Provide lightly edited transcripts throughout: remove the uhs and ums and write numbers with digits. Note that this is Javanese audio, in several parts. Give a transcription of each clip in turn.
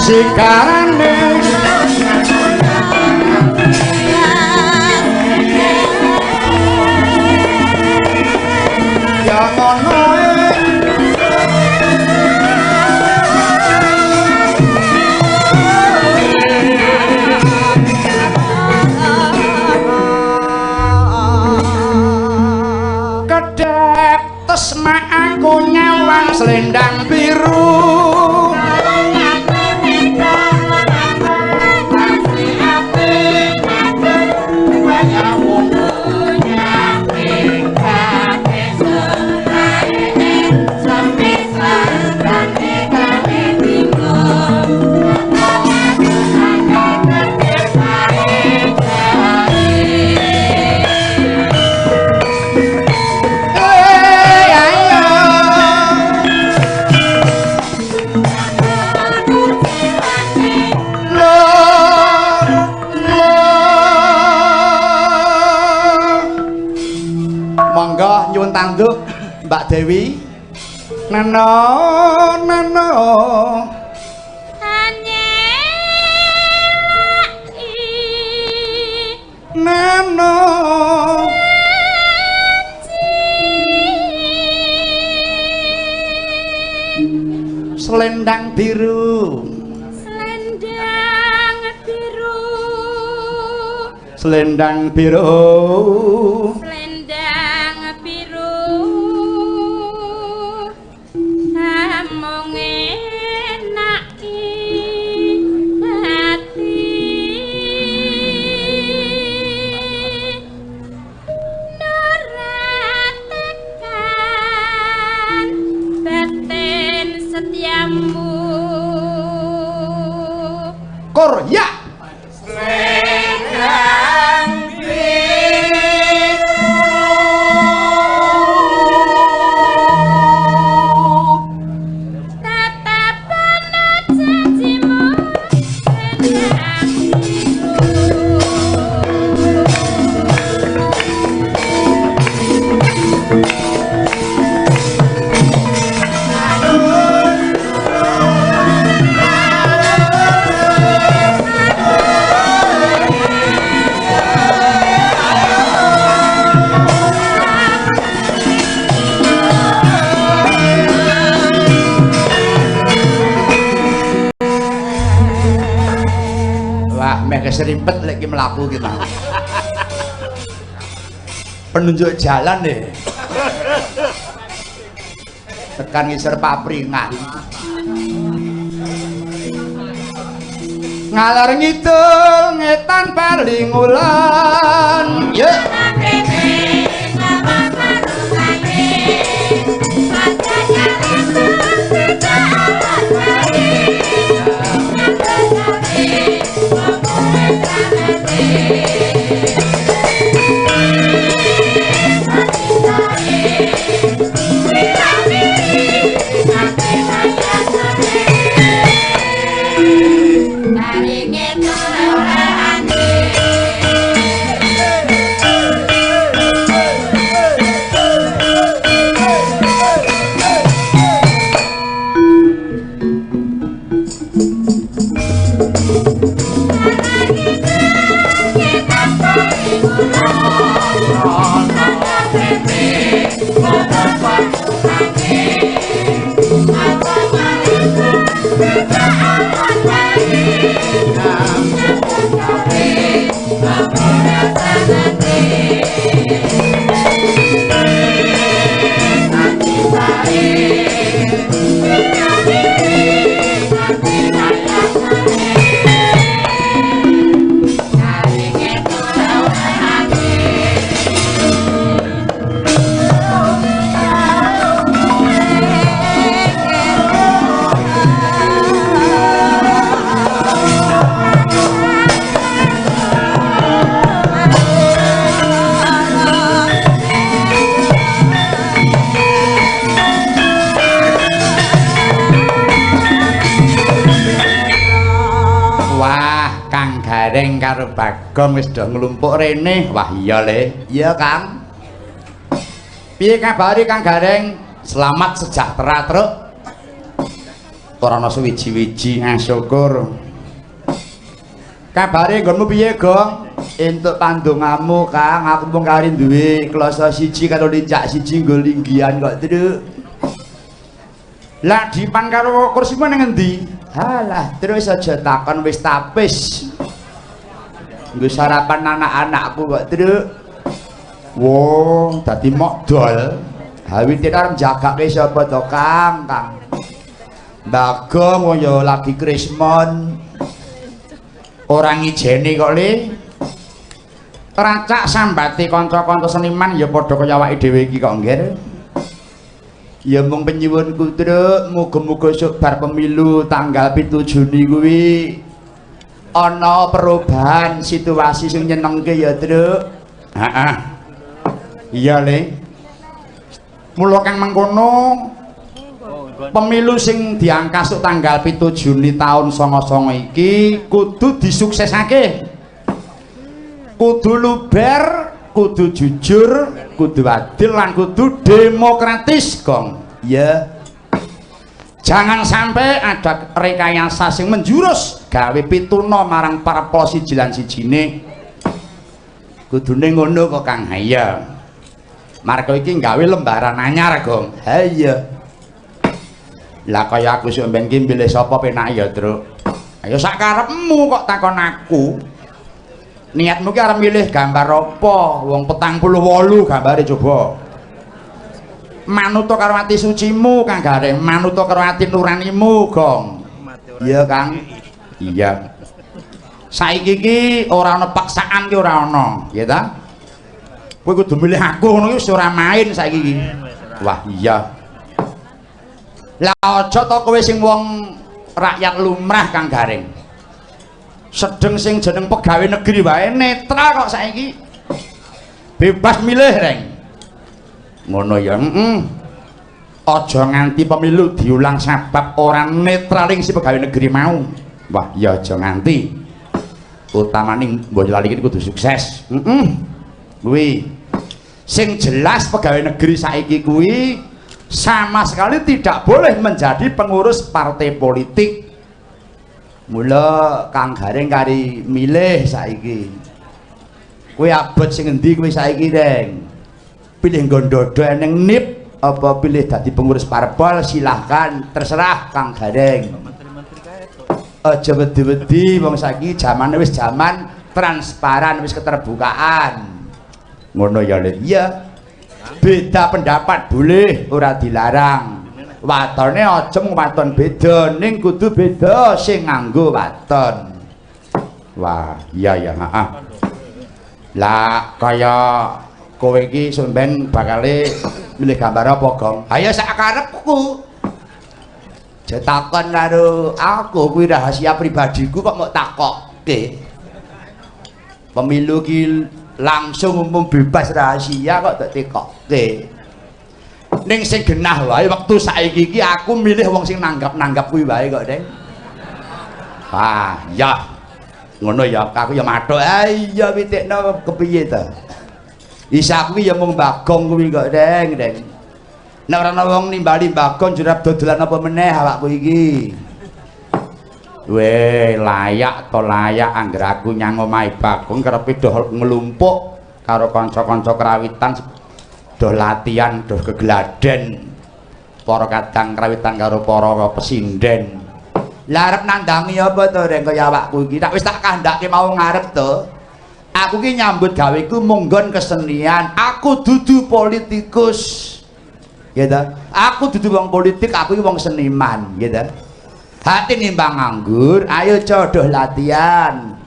sigarane ya ngono kedek tesma aku nyawang selendang biru tanduk Mbak Dewi nano nano nano selendang biru selendang biru selendang biru Korea selendang biru tatapan janjimu selendang seripet lagi melaku kita penunjuk jalan deh tekan ngisor papringan ngalor ngidul ngetan paling ulan yuk karo Bagong wis do nglumpuk rene. Wah iya Le. Iya Kang. Piye kabare Kang Gareng? Selamat sejahtera truk. ora ana suwiji-wiji syukur. Kabare nggonmu piye, Gong? Entuk pandongamu, Kang. Aku mung kari duwe kloso siji karo lincak siji nggo linggihan kok, Truk. Lah dipan karo kursimu nang endi? Halah, terus aja takon wis tapis. Nggo sarapan anak-anakku kok, Truk. Wo, dadi mok dol. Hawite arep jagake sapa to, Kang? Bagong yo lagi krismon. Orang ijene kok le. Racak sambate kanca-kanca seniman ya padha kaya awake dhewe iki kok, Ngger. Ya mung penyuwunku, Truk, muga-muga sok bar pemilu tanggal 7 Juni kuwi ana perubahan situasi sing nyenengke ya, Truk. Heeh. Iya, Le. Mula kang mengkono pemilu sing diangkas tanggal 7 Juni tahun 99 iki kudu disuksesake. Kudu luber, kudu jujur, kudu adil lan kudu demokratis, Gong. Ya. Jangan sampai ada rekayasa sing menjurus gawe pituna marang para siji lan sijine. Kudune ngono kok, Kang. Ha iya. Marko iki gawe lembaran anyar, Gong. Ha iya. Lah kaya aku sing mben ki milih sapa penak ya, Truk. Ayo sak karepmu kok takon aku. Niatmu ki arep milih gambar apa? Wong 48 gambare coba. Manut karo ati sucimu, Kang Gareng. Manut karo ati nuranimu, Gong. Iya, Kang. Iya. Saiki ki ora ana paksaan ki ora ana, ya ta? Kowe kudu milih aku ngono ki ora main saiki iki. Wah, iya. Lah aja to kowe sing wong rakyat lumrah, Kang Gareng. Sedeng sing jeneng pegawai negeri wae netral kok saiki. Bebas milih, Reng. Ngono ya, Aja nganti pemilu diulang sebab orang netraling si pegawai negeri mau. Wah, ya aja nganti. Utamane Boyolali iki kudu sukses. Kuwi sing jelas pegawai negeri saiki kuwi sama sekali tidak boleh menjadi pengurus partai politik. Mula Kang Gareng kari milih saiki. Kuwi abot sing endi kuwi saiki, Reng? Pilih gondodo ning NIP apa pilih dadi pengurus parpol, silahkan, terserah Kang Gareng. Aja wedi-wedi wong saiki zamane wis zaman transparan, wis keterbukaan. Ngono ya, Le. Iya. Beda pendapat boleh, ora dilarang. Watone aja mung waton beda, ning kudu beda sing nganggo waton. Wah, iya ya, heeh. Lah kaya kowe iki sampean bakale milih gambar apa, Gong? Ayo sak karepku. Jetakon karo aku kuwi rahasia pribadiku kok mau takokke. Pemilu ki langsung umum bebas rahasia kok tak tekokke. Ning sing genah wae wektu saiki iki aku milih wong sing nanggap-nanggap kuwi wae kok, Deng. Ah, ya. Ngono ya, aku ya mathuk. Ah iya pitikno kepiye ta? Isa kuwi ya mung Bagong kuwi kok, Deng. Nek ora ana wong nimbali Bagong jurab dodolan apa meneh awakku iki. Weh, layak to layak angger aku nyang omahe Bagong karepe doh nglumpuk karo kanca-kanca kerawitan doh latihan doh kegladen para kadang kerawitan karo para pesinden. Lah arep nandangi apa to, Reng, kaya awakku iki? Tak wis tak kandhake mau ngarep to. Aku ki nyambut gaweku munggon kesenian. Aku dudu politikus. Ya ta? Aku dudu wong politik, aku iki wong seniman, ya ta? Hati nimbang nganggur, ayo codoh latihan.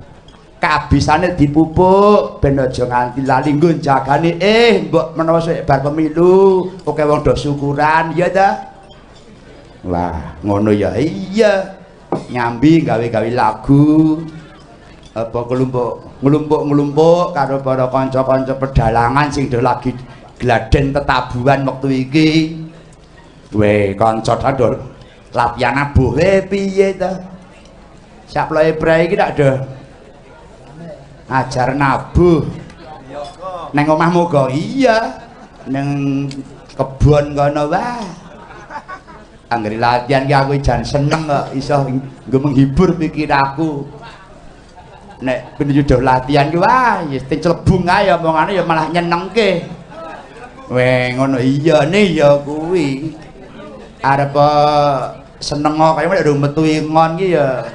Kabisane dipupuk ben aja nganti lali nggo jagane mbok menawa sik bar pemilu oke wong do syukuran, ya ta? Lah, ngono ya. Iya. Nyambi gawe-gawe lagu. Apa nglumpuk karo para kanca-kanca pedalangan sing do lagi gladen tetabuhan wektu iki. Weh, kanca do latihan abuh piye ta? Sak ploe-ploe iki tak do ajar nabuh. Neng omahmu kok? Iya. Neng kebon kono wae. Anggere latihan ki aku jan seneng kok iso nggo menghibur pikir aku. Nek penuju latihan ki wah ya sing clebung ae omongane ya malah nyenengke. Weh ngono iya ne ya kuwi. Arep seneng kok kaya nek metu ngon ki ya.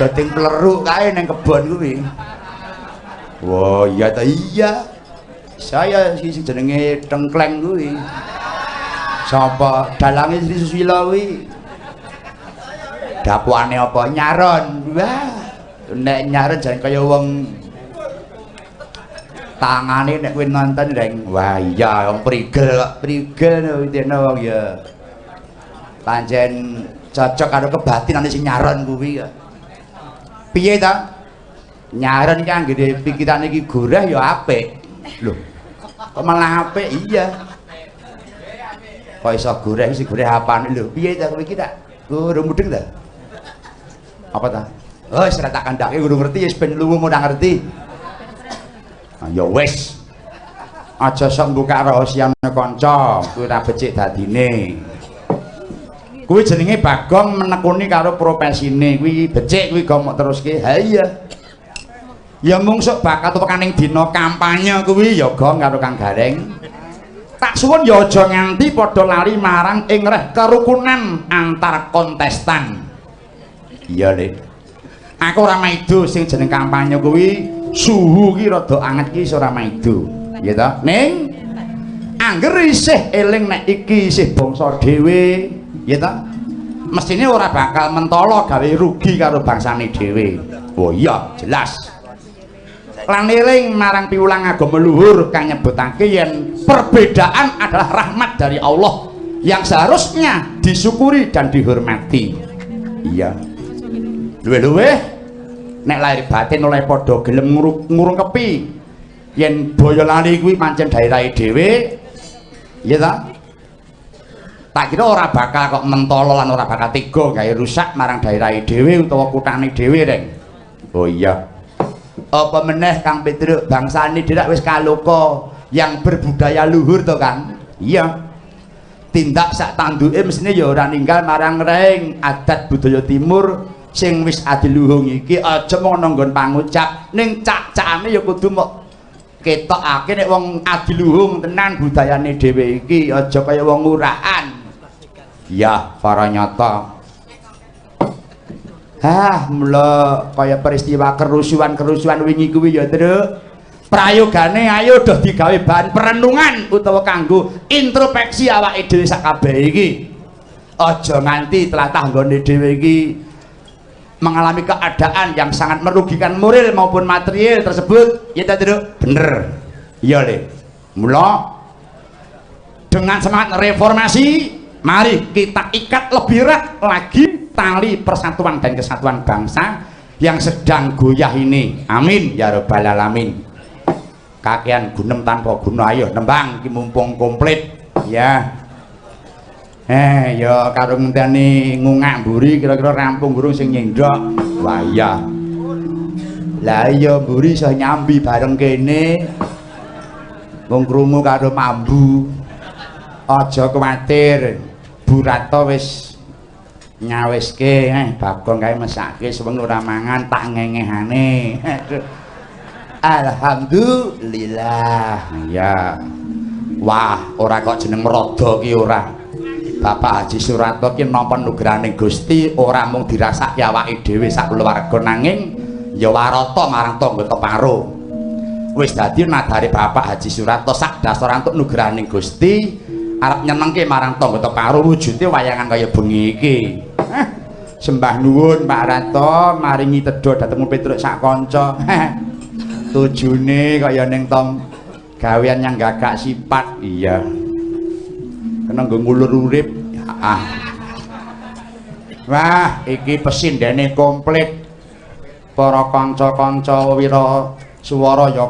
Dadi pleruk kae ning kebon kuwi. Wah iya ta iya. Saya sing jenenge Tengkleng kuwi. Sapa dalange Sri Susila kuwi? Dapuane apa nyaron. Wah, nek nyaron jan kaya wong tangane nek kowe nonton reng. Wah, iya wong prigel kok. Prigel dene wong ya. Pancen cocok karo kebatinane sing nyaron kuwi kok. Piye ta? Nyaron iki anggere pikirane iki goreh ya apik. Lho. Kok malah apik? Iya. Kok iso goreh sing goreh apane lho piye ta kowe iki tak urung mudeng ta apa ta wis ora tak kandhake urung ngerti wis ben luwu ora ngerti ya wis aja sok mbuka rahasiane kanca kuwi ora becik dadine kuwi jenenge Bagong menekuni karo profesine kuwi becik kuwi gomok teruske ha iya ya mung sok bakat tekaning dina kampanye kuwi ya gong karo Kang Gareng. Tak suwun ya aja nganti padha lari marang ing reh kerukunan antar kontestan. Iya, Le. Aku ora maido sing jeneng kampanye kuwi suhu ki rada anget ki ora maido. Iya ta? Ning angger isih eling nek iki isih bangsa dhewe, ya ta? Mestine ora bakal mentolo gawe rugi karo bangsane dhewe. Oh iya, jelas. Lan eling marang piwulang agama luhur kang nyebutake yen perbedaan adalah rahmat dari Allah yang seharusnya disyukuri dan dihormati. Iya. Luwe-luwe nek lahir batin oleh padha gelem ngurungkepi yen Boyolali kuwi pancen daerahe dhewe. Iya ta? Tak kira ora bakal kok mentolo lan ora bakal tega gawe rusak marang daerahe dhewe utawa kutane dhewe, Reng. Oh iya. Apa meneh Kang Petruk bangsane dhewe wis kaloka yang berbudaya luhur to Kang. Iya. Tindak sak tanduke mesine ya ora ninggal marang reng adat budaya timur sing wis adiluhung iki aja mung nggon pangucap ning cak-cakane ya kudu mok ketokake nek wong adiluhung tenan budayane dhewe iki aja kaya wong urahan. Iya, para nyata. Mula kaya peristiwa kerusuhan wingi kuwi ya, Truk. Prayogane ayo doh digawe bahan perenungan utawa kanggo introspeksi awake dhewe sak kabeh iki. Aja nganti tlatah nggone dhewe iki mengalami keadaan yang sangat merugikan moral maupun material tersebut. Ya ta, Truk? Bener. Iya, Le. Mula dengan semangat reformasi, mari kita ikat lebih erat lagi tali persatuan dan kesatuan bangsa yang sedang goyah ini. Amin ya rabbal alamin. Kakean gunem tanpa guna, ayo nembang iki mumpung komplit ya. Ya karo ngenteni ngungak mburi kira-kira rampung burung sing nyendok. Wah iya. Lah iya mburi iso nyambi bareng kene. Wong krungu karo mambu. Aja kuwatir. Bu Rato wis nyawiske, Bagong kae mesake sewengi ora mangan tak ngengehane. Alhamdulillah. Ya. Wah, ora kok jeneng Merada ki ora. Bapak Haji Surato ki nampa nugraning Gusti ora mung dirasake awake dhewe sak keluarga nanging ya warata marang tangga teparo. Wis dadi nadare Bapak Haji Surato sak dasar antuk nugraning Gusti arep nyenengke marang tangga teparo wujude wayangan kaya bengi iki. Sembah nuwun Pak Rato maringi tedha dhateng Petruk sak kanca. Tujune kaya ning tong gawean yang gagak sifat. Iya. Kena nggo ngulur urip. Wah, iki pesindene komplit. Para kanca-kanca wira swara ya